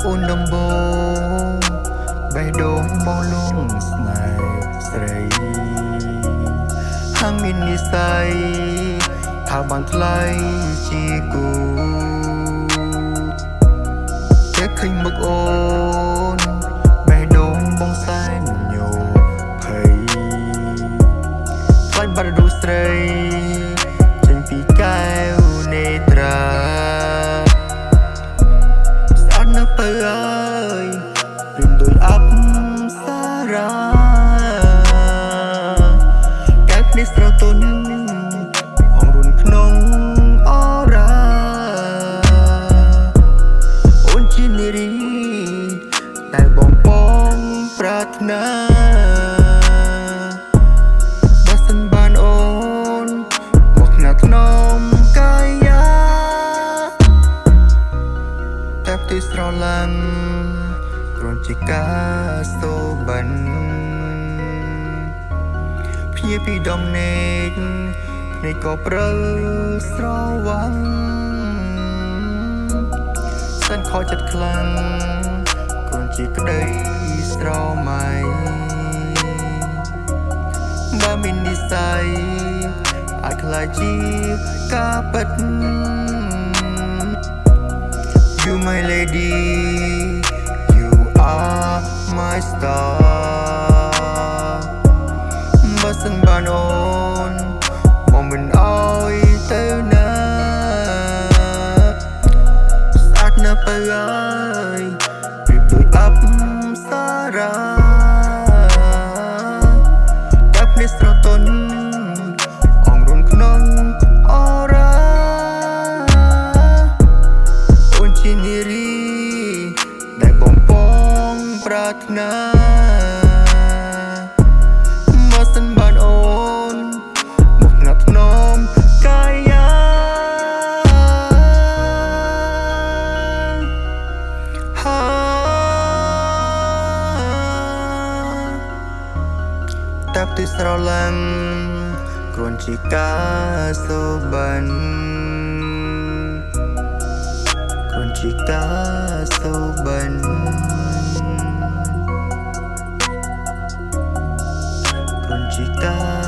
អូនដំបងបេះដូងបងលងស្នេហ៍ស្រីហាងមាននិស័យថាបានថ្លៃជាគូតែឃើញមុខអូនបេះដូងបងសែនញោភ័យខ្លាចបាត់រូបស្រីចេញពីកែវនេត្រាស្អាតនៅពើអើយព្រៀងដូចអប្សរាកែវភ្នែកស្រទន់អងរុនក្នុងអរ៉ាអូនជានារីដែលបងបងប្រាថ្នាបើសិនបានអូនមកថ្នាក់ថ្នមកាយាតែផ្ទៃស្រឡាញ់គ្រាន់ជាការសូបិនភ្ញាពីដំណេកភ្នែកក៏ព្រើស្រវាំងសិនខកចិត្តខ្លាំងគ្រាន់ជាក្តីស្រមៃបើមាននិស័យអាចខ្លាចជាការពិត You my lady You are my star បើសិនបានអូនបងមិនអោយទៅណាស្អាតណាស់បើអើយប្រៀបដូចអប្សរាតែភ្នែកស្រទន់អងរុនក្នុងអរ៉ាអូនជានារីដែលបងបងប្រាថ្នាបើសិនបានអូនមកថ្នាក់ថ្នមកាយាតែផ្ទៃស្រឡាញ់គ្រាន់ជាការសូបិនគ្រាន់ជាការសូបិនគ្រាន់ជាការ